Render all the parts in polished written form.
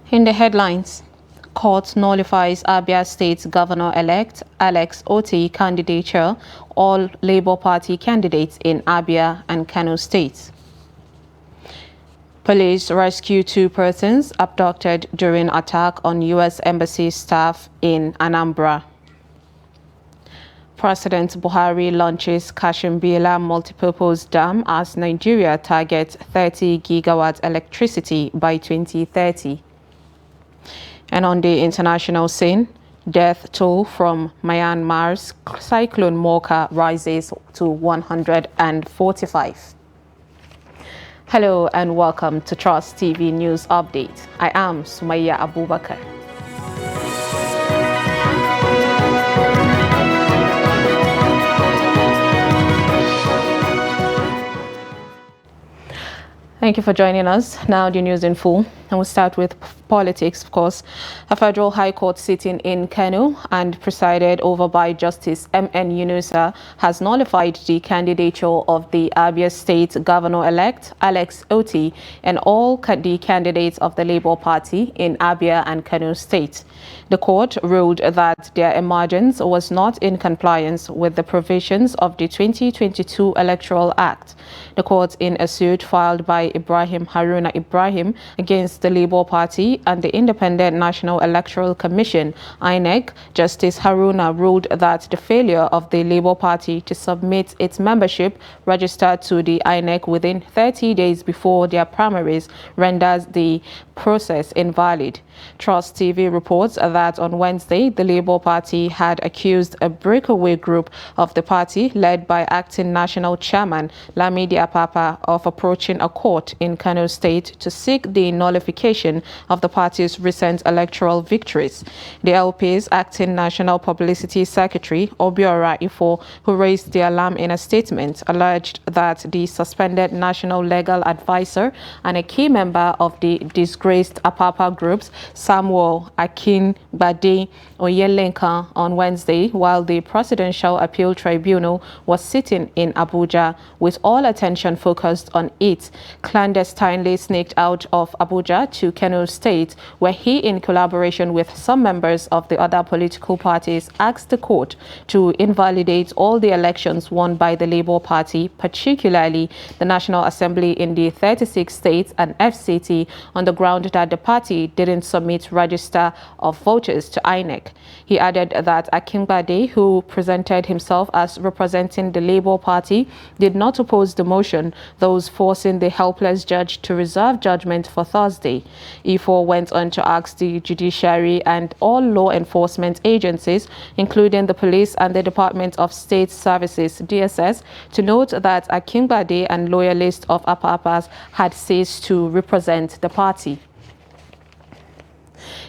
In the headlines, court nullifies Abia State Governor-elect Alex Otti candidature, all Labour Party candidates in Abia and Kano states. Police rescue 2 persons abducted during attack on U.S. Embassy staff in Anambra. President Buhari launches Kashimbila multipurpose dam as Nigeria targets 30 gigawatt electricity by 2030. And on the international scene, death toll from Myanmar's cyclone Mocha rises to 145. Hello and welcome to Trust TV News Update. I am Sumaya Abubakar. Thank you for joining us. Now the news in full. And we'll start with politics, of course. A federal high court sitting in Kano and presided over by Justice M.N. Yunusa has nullified the candidature of the Abia State Governor-elect Alex Otti and all the candidates of the Labour Party in Abia and Kano State. The court ruled that their emergence was not in compliance with the provisions of the 2022 Electoral Act. The court, in a suit filed by Ibrahim Haruna Ibrahim against the Labour Party and the Independent National Electoral Commission, INEC, Justice Haruna ruled that the failure of the Labour Party to submit its membership register to the INEC within 30 days before their primaries renders the process invalid. Trust TV reports that on Wednesday, the Labour Party had accused a breakaway group of the party led by acting national chairman Lamidi Apapa of approaching a court in Kano State to seek the nullification of the party's recent electoral victories. The LP's acting national publicity secretary, Obiora Ifo, who raised the alarm in a statement, alleged that the suspended national legal advisor and a key member of the disgraced Apapa groups, Samuel Akingbade Oyelenka, on Wednesday, while the Presidential Appeal Tribunal was sitting in Abuja with all attention focused on it, clandestinely sneaked out of Abuja to Kano State, where he, in collaboration with some members of the other political parties, asked the court to invalidate all the elections won by the Labour Party, particularly the National Assembly in the 36 states and FCT, on the ground that the party didn't submit register of voters to INEC. He added that Akingbade, who presented himself as representing the Labour Party, did not oppose the motion, thus forcing the helpless judge to reserve judgment for Thursday. Ifo went on to ask the judiciary and all law enforcement agencies, including the police and the Department of State Services, DSS, to note that Akingbade and loyalists of Apapas had ceased to represent the party.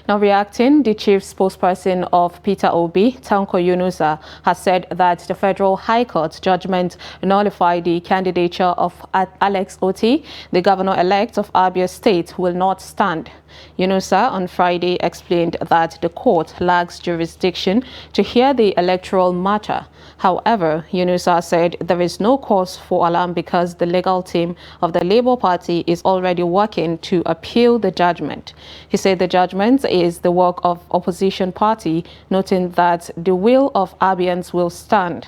Now reacting, the chief spokesperson of Peter Obi, Tanko Yunusa, has said that the Federal High Court judgment nullified the candidature of Alex Otti, the governor-elect of Abia State, will not stand. Yunusa on Friday explained that the court lacks jurisdiction to hear the electoral matter. However, Yunusa said there is no cause for alarm because the legal team of the Labour Party is already working to appeal the judgment. He said the judgment is the work of opposition party, noting that the will of Abians will stand.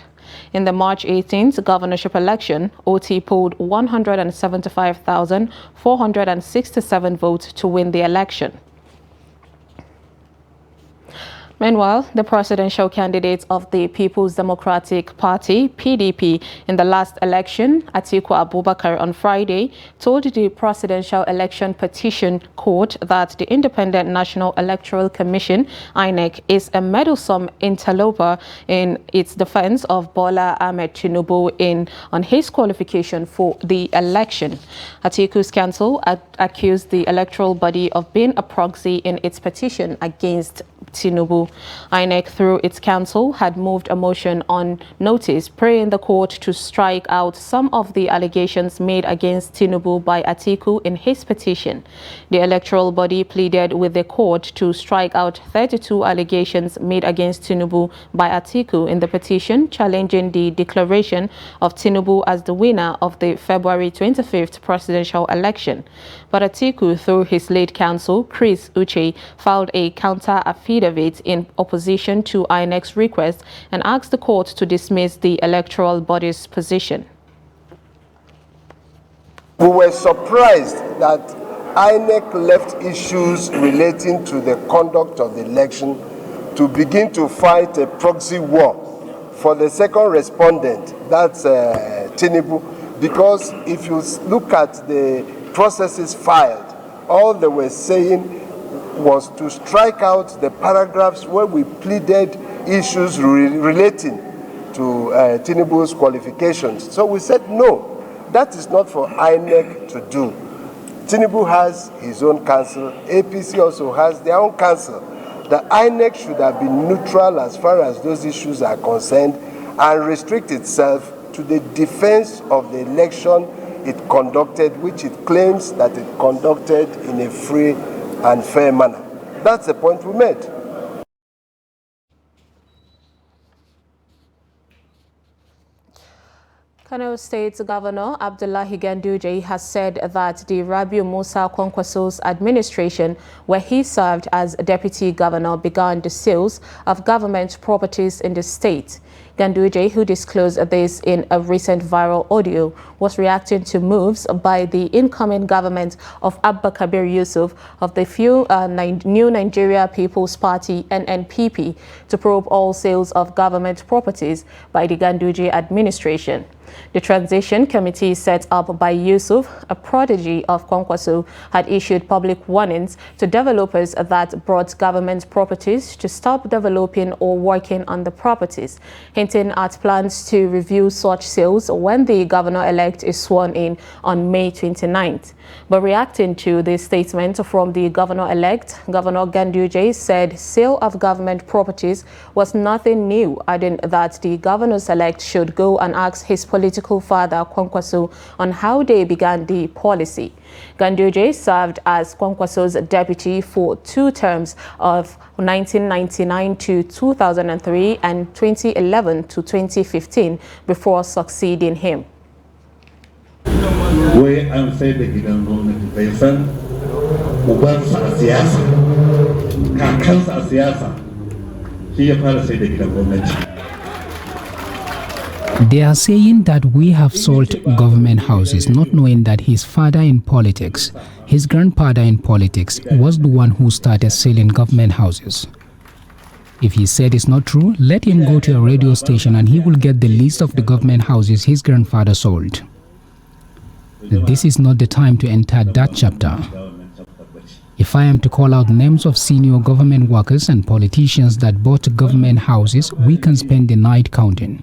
In the March 18th governorship election, Otti polled 175,467 votes to win the election. Meanwhile, the presidential candidate of the People's Democratic Party, PDP, in the last election, Atiku Abubakar, on Friday, told the Presidential Election Petition Court that the Independent National Electoral Commission, INEC, is a meddlesome interloper in its defense of Bola Ahmed Tinubu on his qualification for the election. Atiku's counsel accused the electoral body of being a proxy in its petition against Tinubu. INEC, through its counsel, had moved a motion on notice praying the court to strike out some of the allegations made against Tinubu by Atiku in his petition. The electoral body pleaded with the court to strike out 32 allegations made against Tinubu by Atiku in the petition challenging the declaration of Tinubu as the winner of the February 25th presidential election. But Atiku, through his lead counsel, Chris Uche, filed a counter-affidavit in opposition to INEC's request and asked the court to dismiss the electoral body's position. We were surprised that INEC left issues relating to the conduct of the election to begin to fight a proxy war for the second respondent, that's Tinubu, because if you look at the processes filed, all they were saying was to strike out the paragraphs where we pleaded issues relating to Tinubu's qualifications. So we said, no, that is not for INEC to do. Tinubu has his own counsel, APC also has their own counsel. The INEC should have been neutral as far as those issues are concerned and restrict itself to the defense of the election it conducted, which it claims that it conducted in a free and fair manner. That's the point we made. Kano State Governor Abdullahi Ganduje has said that the Rabiu Musa Kwankwaso's administration, where he served as deputy governor, began the sales of government properties in the state. Ganduje, who disclosed this in a recent viral audio, was reacting to moves by the incoming government of Abba Kabir Yusuf of the New Nigeria People's Party (NNPP) to probe all sales of government properties by the Ganduje administration. The transition committee set up by Yusuf, a prodigy of Kwankwaso, had issued public warnings to developers that brought government properties to stop developing or working on the properties, hinting at plans to review such sales when the governor-elect is sworn in on May 29th. But reacting to this statement from the governor-elect, Governor Ganduje said sale of government properties was nothing new, adding that the governors-elect should go and ask his political father, Kwankwaso, on how they began the policy. Ganduje served as Kwankwaso's deputy for 2 terms of 1999 to 2003 and 2011 to 2015 before succeeding him. Wai an sai da gidan gwamnati bai san ubansa a siyasa, kakansa a siyasa, shi ya fara sai da gidan gwamnati. They are saying that we have sold government houses, not knowing that his father in politics, his grandfather in politics, was the one who started selling government houses. If he said it's not true, let him go to a radio station and he will get the list of the government houses his grandfather sold. This is not the time to enter that chapter. If I am to call out names of senior government workers and politicians that bought government houses, we can spend the night counting.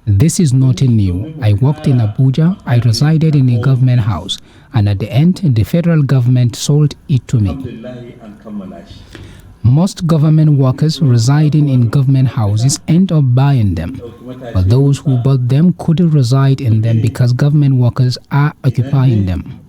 This is nothing new. I worked in Abuja, I resided in a government house, and at the end, the federal government sold it to me. Most government workers residing in government houses end up buying them, but those who bought them couldn't reside in them because government workers are occupying them.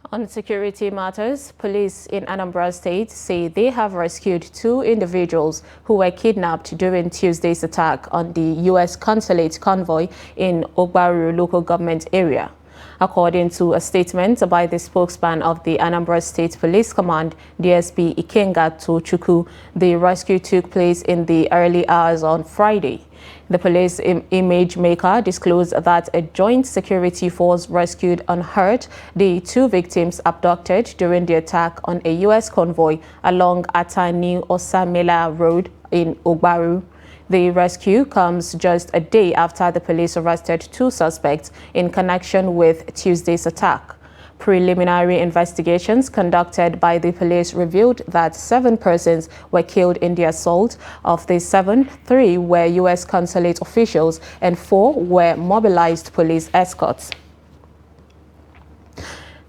On security matters, police in Anambra State say they have rescued 2 individuals who were kidnapped during Tuesday's attack on the U.S. consulate convoy in Ogbaru local government area. According to a statement by the spokesman of the Anambra State Police Command, DSP Ikenga Tochukwu, the rescue took place in the early hours on Friday. The police image maker disclosed that a joint security force rescued unhurt the 2 victims abducted during the attack on a U.S. convoy along Atani Osamela Road in Ogbaru. The rescue comes just a day after the police arrested 2 suspects in connection with Tuesday's attack. Preliminary investigations conducted by the police revealed that 7 persons were killed in the assault. Of the 7, 3 were U.S. consulate officials and 4 were mobilized police escorts.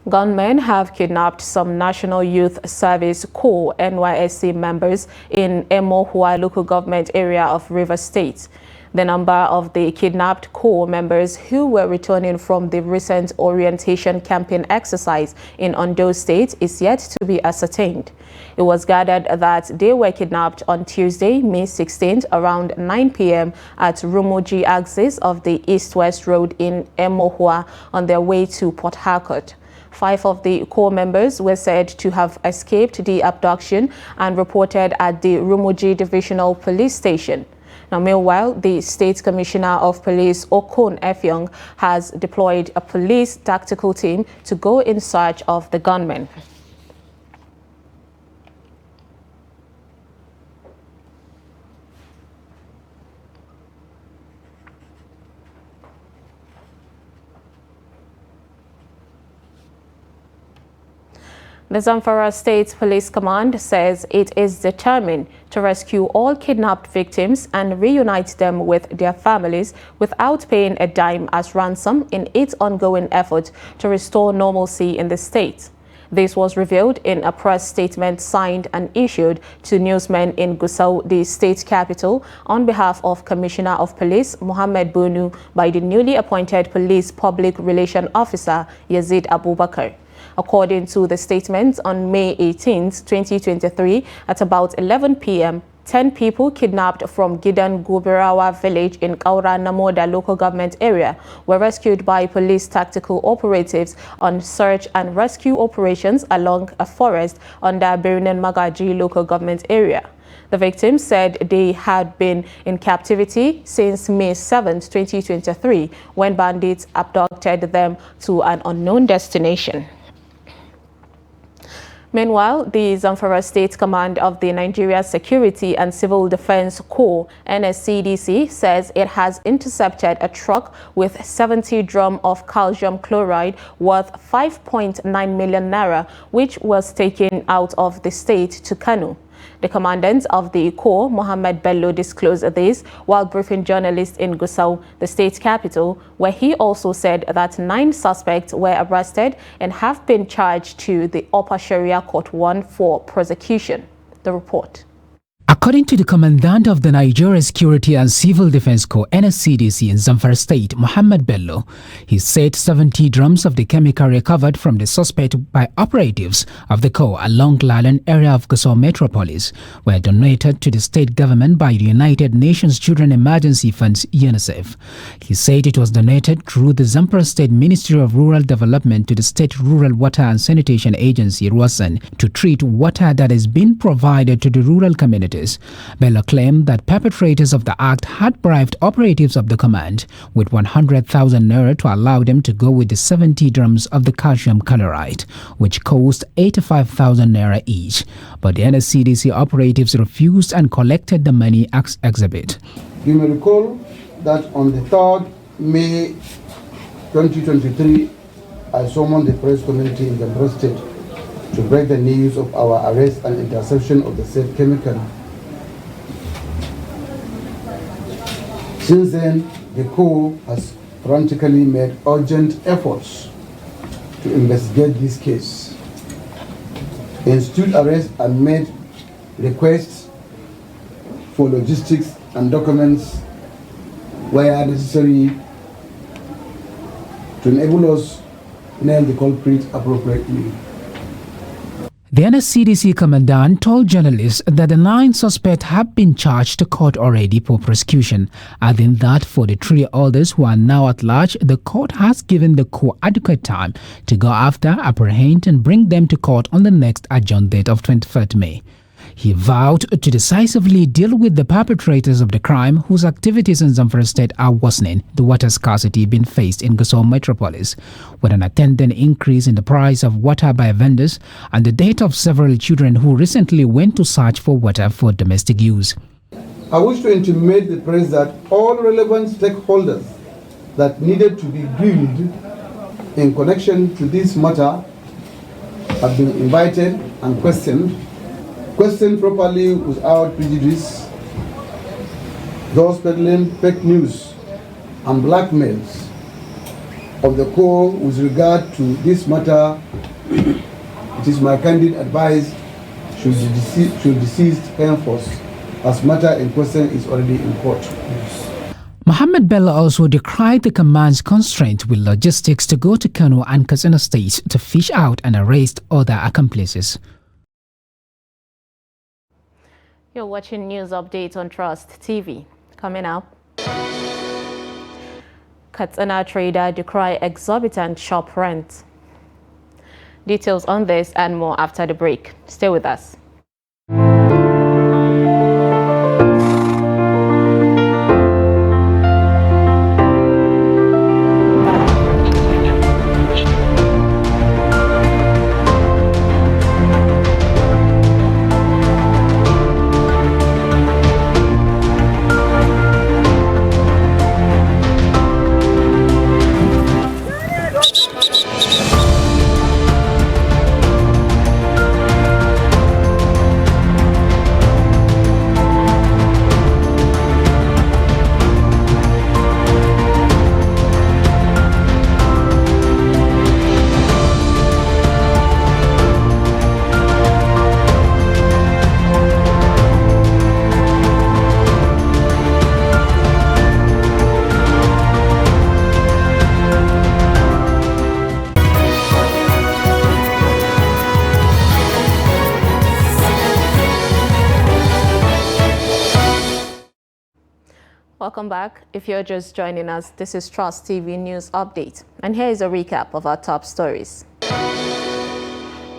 Gunmen have kidnapped some National Youth Service Corps NYSC members in Emohua local government area of Rivers State. The number of the kidnapped Corps members who were returning from the recent orientation campaign exercise in Ondo State is yet to be ascertained. It was gathered that they were kidnapped on Tuesday, May 16th, around 9 p.m. at Rumoji axis of the East-West Road in Emohua on their way to Port Harcourt. 5 of the Corps members were said to have escaped the abduction and reported at the Rumoji Divisional Police Station. Now, meanwhile, the State Commissioner of Police, Okon Effiong, has deployed a police tactical team to go in search of the gunmen. The Zamfara State Police Command says it is determined to rescue all kidnapped victims and reunite them with their families without paying a dime as ransom in its ongoing effort to restore normalcy in the state. This was revealed in a press statement signed and issued to newsmen in Gusau, the state capital, on behalf of Commissioner of Police Mohammed Bunu by the newly appointed Police Public Relations Officer Yazid Abubakar. According to the statement, on May 18, 2023, at about 11 p.m., 10 people kidnapped from Gidan Guberawa village in Kaura Namoda local government area were rescued by police tactical operatives on search and rescue operations along a forest under Birinen Magaji local government area. The victims said they had been in captivity since May 7, 2023, when bandits abducted them to an unknown destination. Meanwhile, the Zamfara State Command of the Nigeria Security and Civil Defense Corps, NSCDC, says it has intercepted a truck with 70 drums of calcium chloride worth 5.9 million naira, which was taken out of the state to Kano. The commandant of the Corps, Mohammed Bello, disclosed this while briefing journalists in Gusau, the state capital, where he also said that 9 suspects were arrested and have been charged to the Upper Sharia Court 1 for prosecution. The report. According to the Commandant of the Nigeria Security and Civil Defense Corps NSCDC in Zamfara State, Mohammed Bello, he said 70 drums of the chemical recovered from the suspect by operatives of the Corps along Lalan area of Gusau Metropolis were donated to the state government by the United Nations Children Emergency Funds UNICEF. He said it was donated through the Zamfara State Ministry of Rural Development to the State Rural Water and Sanitation Agency RWASAN to treat water that is being provided to the rural communities. Bello claimed that perpetrators of the act had bribed operatives of the command with 100,000 naira to allow them to go with the 70 drums of the calcium chloride, which cost 85,000 naira each. But the NSCDC operatives refused and collected the money as exhibit. You may recall that on the 3rd May 2023, I summoned the press community in the state to break the news of our arrest and interception of the said chemical. Since then, the Corps has frantically made urgent efforts to investigate this case, institute arrests and made requests for logistics and documents where necessary to enable us to nail the culprit appropriately. The NSCDC commandant told journalists that the 9 suspects have been charged to court already for prosecution, adding that for the 3 others who are now at large, the court has given the Corps adequate time to go after, apprehend and bring them to court on the next adjourned date of 23rd May. He vowed to decisively deal with the perpetrators of the crime whose activities in Zamfara State are worsening the water scarcity being faced in Gusau Metropolis, with an attendant increase in the price of water by vendors and the death of several children who recently went to search for water for domestic use. I wish to intimate the press that all relevant stakeholders that needed to be grilled in connection to this matter have been invited and questioned properly without prejudice those peddling fake news and blackmails of the core with regard to this matter. It is my candid advice should deceased henceforth, as matter in question is already in court. Mohammed Bello also decried the command's constraint with logistics to go to Kano and Katsina states to fish out and arrest other accomplices. You're watching News Update on Trust TV. Coming up, Katsina trader decry exorbitant shop rent. Details on this and more after the break. Stay with us. Welcome back. If you're just joining us, this is Trust TV News Update, and here is a recap of our top stories.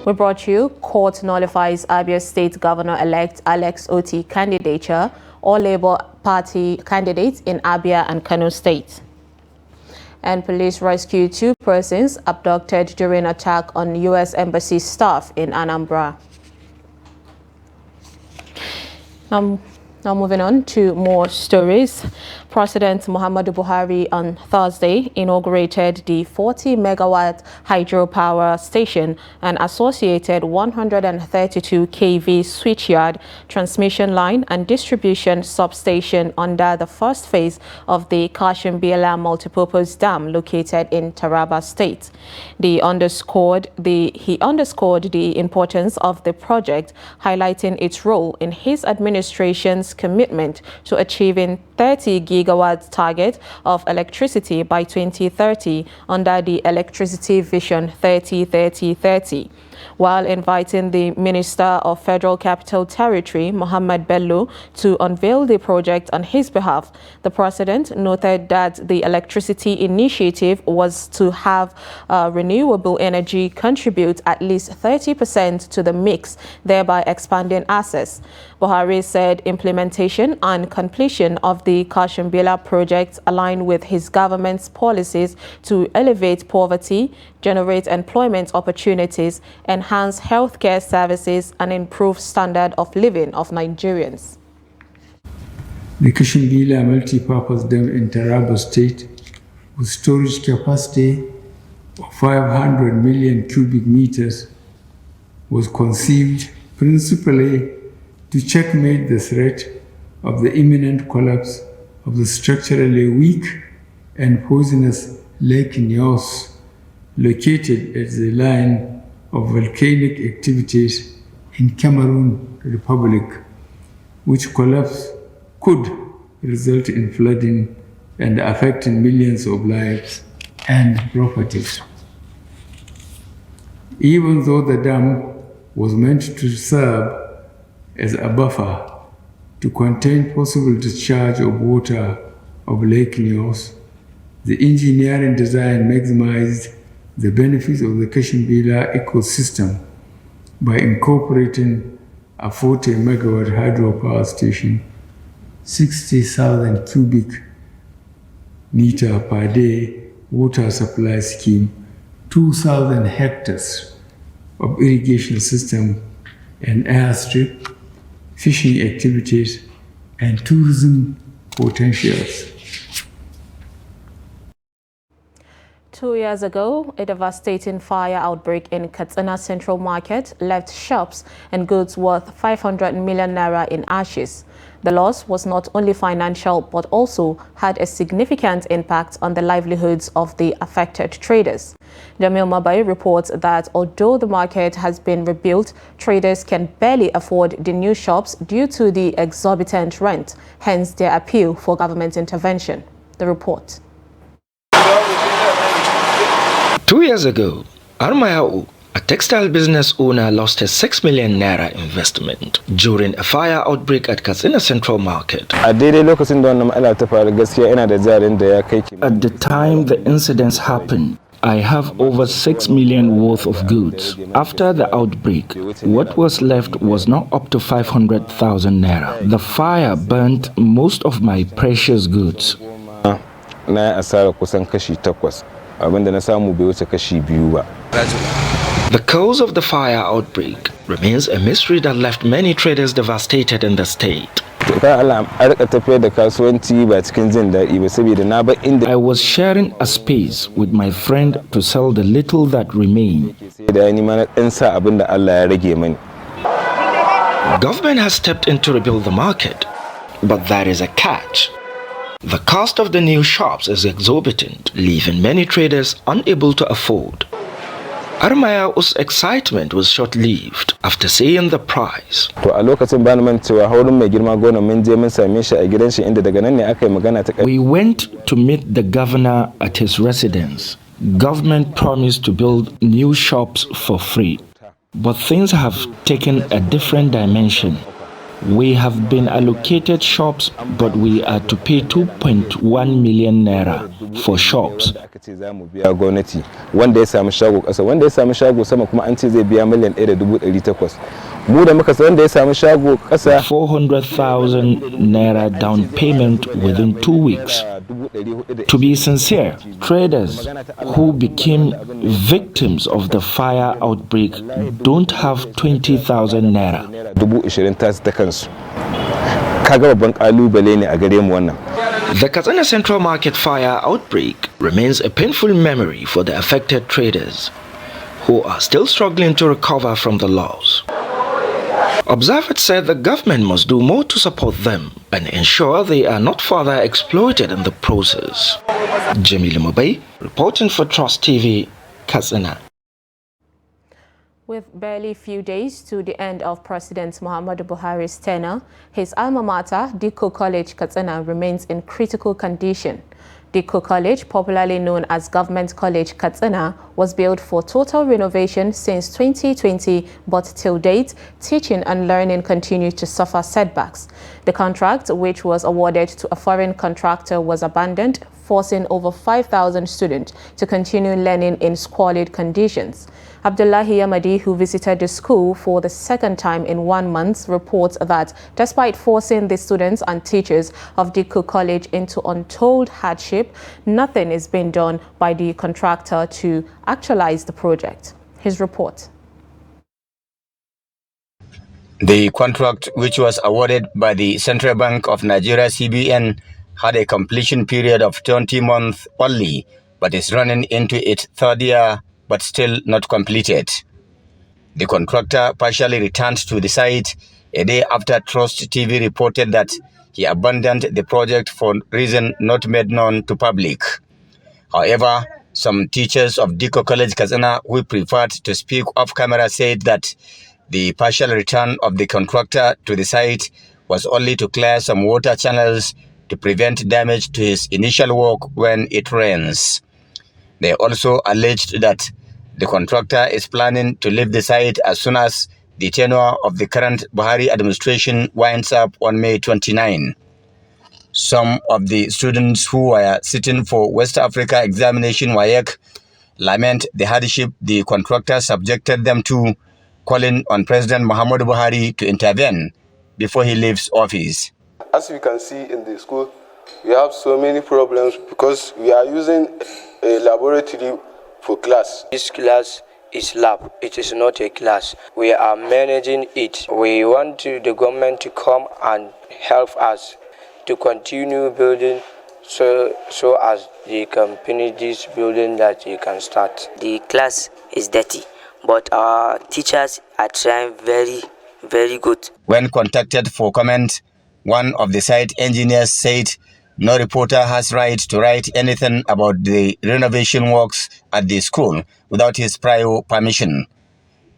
We brought you Court nullifies Abia State Governor-elect Alex Otti candidature, all Labour Party candidates in Abia and Kano State. And police rescued 2 persons abducted during attack on U.S. Embassy staff in Anambra. Now moving on to more stories. President Muhammadu Buhari on Thursday inaugurated the 40-megawatt hydropower station and associated 132 kV switchyard, transmission line and distribution substation under the first phase of the Kashim Biela multipurpose dam located in Taraba State. He underscored the importance of the project, highlighting its role in his administration's commitment to achieving 30 gigawatt target of electricity by 2030 under the Electricity Vision 30-30-30. While inviting the Minister of Federal Capital Territory, Mohammed Bello, to unveil the project on his behalf, the President noted that the electricity initiative was to have renewable energy contribute at least 30% to the mix, thereby expanding access. Buhari said implementation and completion of the Kashim Biela project align with his government's policies to elevate poverty, generate employment opportunities, enhance healthcare services, and improve standard of living of Nigerians. The Kashim Biela multi-purpose dam in Taraba State, with storage capacity of 500 million cubic meters, was conceived principally to checkmate the threat of the imminent collapse of the structurally weak and poisonous Lake Nyos, located at the line of volcanic activities in Cameroon Republic, which collapse could result in flooding and affecting millions of lives and properties. Even though the dam was meant to serve as a buffer to contain possible discharge of water of Lake Nyos, the engineering design maximized the benefits of the Kashim Biela ecosystem by incorporating a 40-megawatt hydropower station, 60,000 cubic meter per day water supply scheme, 2,000 hectares of irrigation system and airstrip, fishing activities, and tourism potentials. 2 years ago, a devastating fire outbreak in Katsina Central Market left shops and goods worth 500 million naira in ashes. The loss was not only financial but also had a significant impact on the livelihoods of the affected traders. Jamil Mabai reports that although the market has been rebuilt, traders can barely afford the new shops due to the exorbitant rent, hence their appeal for government intervention. The report. 2 years ago, Armayau, a textile business owner, lost his 6 million naira investment during a fire outbreak at Katsina Central Market. At the time the incidents happened, I have over 6 million worth of goods. After the outbreak, what was left was not up to 500,000 naira. The fire burnt most of my precious goods. The cause of the fire outbreak remains a mystery that left many traders devastated in the state. I was sharing a space with my friend to sell the little that remained. Government has stepped in to rebuild the market, but there is a catch. The cost of the new shops is exorbitant, leaving many traders unable to afford. Armayau's excitement was short-lived after seeing the price. We went to meet the governor at his residence. Government promised to build new shops for free, but things have taken a different dimension. We have been allocated shops, but we are to pay 2.1 million naira for shops. 400,000 naira down payment within 2 weeks. To be sincere, traders who became victims of the fire outbreak don't have 20,000 naira. The Katsina Central Market fire outbreak remains a painful memory for the affected traders, who are still struggling to recover from the loss. Observers said the government must do more to support them and ensure they are not further exploited in the process. Jamil Mabai, reporting for Trust TV, Katsina. With barely few days to the end of President Muhammadu Buhari's tenure, his alma mater, Dikko College Katsina, remains in critical condition. Dikko College, popularly known as Government College Katsina, was built for total renovation since 2020, but till date, teaching and learning continue to suffer setbacks. The contract, which was awarded to a foreign contractor, was abandoned, forcing over 5,000 students to continue learning in squalid conditions. Abdullahi Yamadi, who visited the school for the second time in 1 month, reports that despite forcing the students and teachers of Dikko College into untold hardship, nothing is being done by the contractor to actualize the project. His report. The contract, which was awarded by the Central Bank of Nigeria (CBN), had a completion period of 20 months only, but is running into its third year, but still not completed. The contractor partially returned to the site a day after Trust TV reported that he abandoned the project for reason not made known to public. However, some teachers of Dikko College Katsina who preferred to speak off camera said that the partial return of the contractor to the site was only to clear some water channels to prevent damage to his initial work when it rains. They also alleged that the contractor is planning to leave the site as soon as the tenure of the current Buhari administration winds up on May 29. Some of the students who were sitting for West Africa examination WAEC lament the hardship the contractor subjected them to, calling on President Muhammadu Buhari to intervene before he leaves office. As you can see in the school, we have so many problems because we are using a laboratory for class. This class is lab. It is not a class. We are managing it. We want the government to come and help us to continue building so as they can finish this building that they can start. The class is dirty, but our teachers are trying very, very good. When contacted for comment, one of the site engineers said no reporter has right to write anything about the renovation works at the school without his prior permission.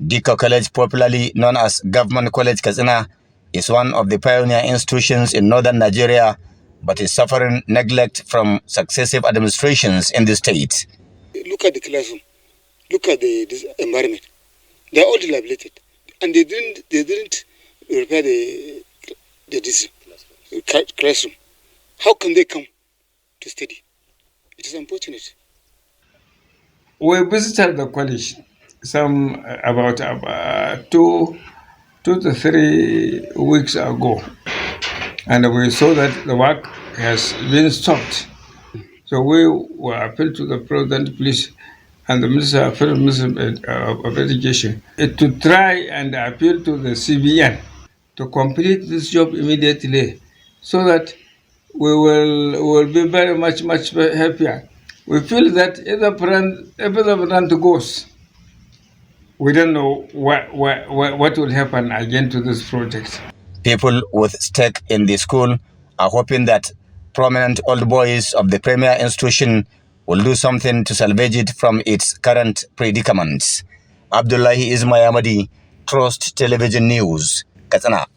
Dikko College, popularly known as Government College Katsina, is one of the pioneer institutions in northern Nigeria, but is suffering neglect from successive administrations in the state. Look at the classroom. Look at this environment. They are all dilapidated, and they didn't repair this classroom. How can they come to study? It is unfortunate. We visited the college about 2 to 3 weeks ago, and we saw that the work has been stopped. So we were appealed to the President, please, and the Minister of Education to try and appeal to the CBN to complete this job immediately, so that we will be very much happier. We feel that if the president goes, we don't know what will happen again to this project. People with stake in the school are hoping that prominent old boys of the premier institution will do something to salvage it from its current predicaments. Abdullahi Ismayamadi, Trust Television News, Katsina.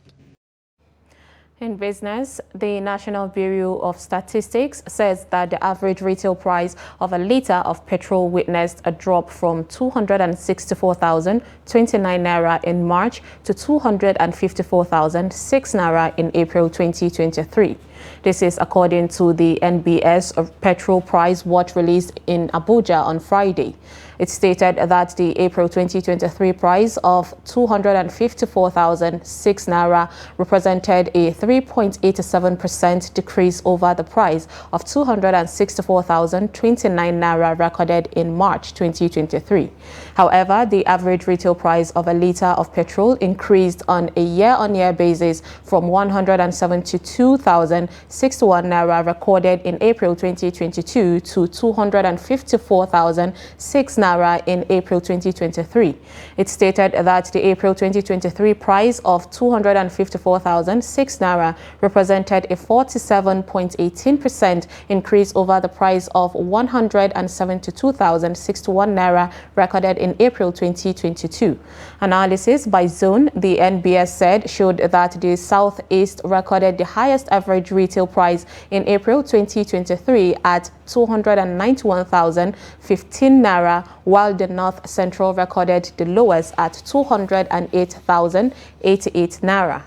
In business, the National Bureau of Statistics says that the average retail price of a litre of petrol witnessed a drop from 264,029 naira in March to 254,006 naira in April 2023. This is according to the NBS Petrol Price Watch released in Abuja on Friday. It stated that the April 2023 price of 254,006 naira represented a 3.87% decrease over the price of 264,029 naira recorded in March 2023. However, the average retail price of a litre of petrol increased on a year-on-year basis from 172,061 naira recorded in April 2022 to 254,006 naira in April 2023. It stated that the April 2023 price of 254,006 naira represented a 47.18% increase over the price of 172,061 naira recorded in April 2022. Analysis by zone, the NBS said, showed that the Southeast recorded the highest average retail price in April 2023 at 291,015 naira, while the North Central recorded the lowest at 208,088 naira.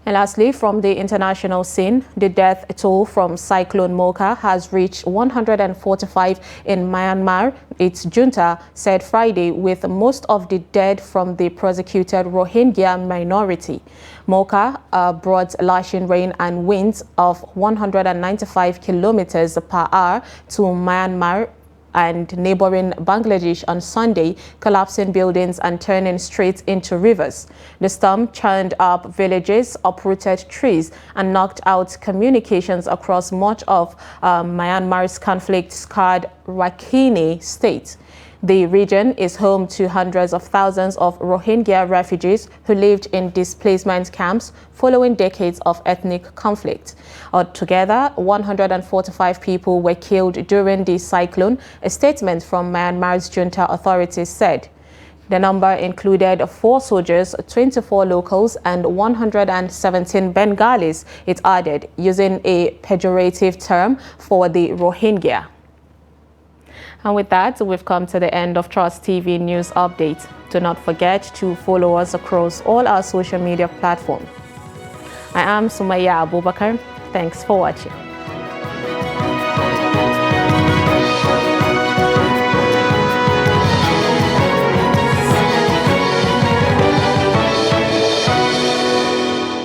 And lastly, from the international scene, the death toll from Cyclone Mocha has reached 145 in Myanmar, its junta said Friday, with most of the dead from the persecuted Rohingya minority. Mocha brought lashing rain and winds of 195 kilometers per hour to Myanmar and neighboring Bangladesh on Sunday, collapsing buildings and turning streets into rivers. The storm churned up villages, uprooted trees, and knocked out communications across much of Myanmar's conflict-scarred Rakhine state. The region is home to hundreds of thousands of Rohingya refugees who lived in displacement camps following decades of ethnic conflict. Altogether, 145 people were killed during the cyclone, a statement from Myanmar's junta authorities said. The number included 4 soldiers, 24 locals, and 117 Bengalis, it added, using a pejorative term for the Rohingya. And with that, we've come to the end of Trust TV News Update. Do not forget to follow us across all our social media platforms. I am Sumaya Abubakar. Thanks for watching.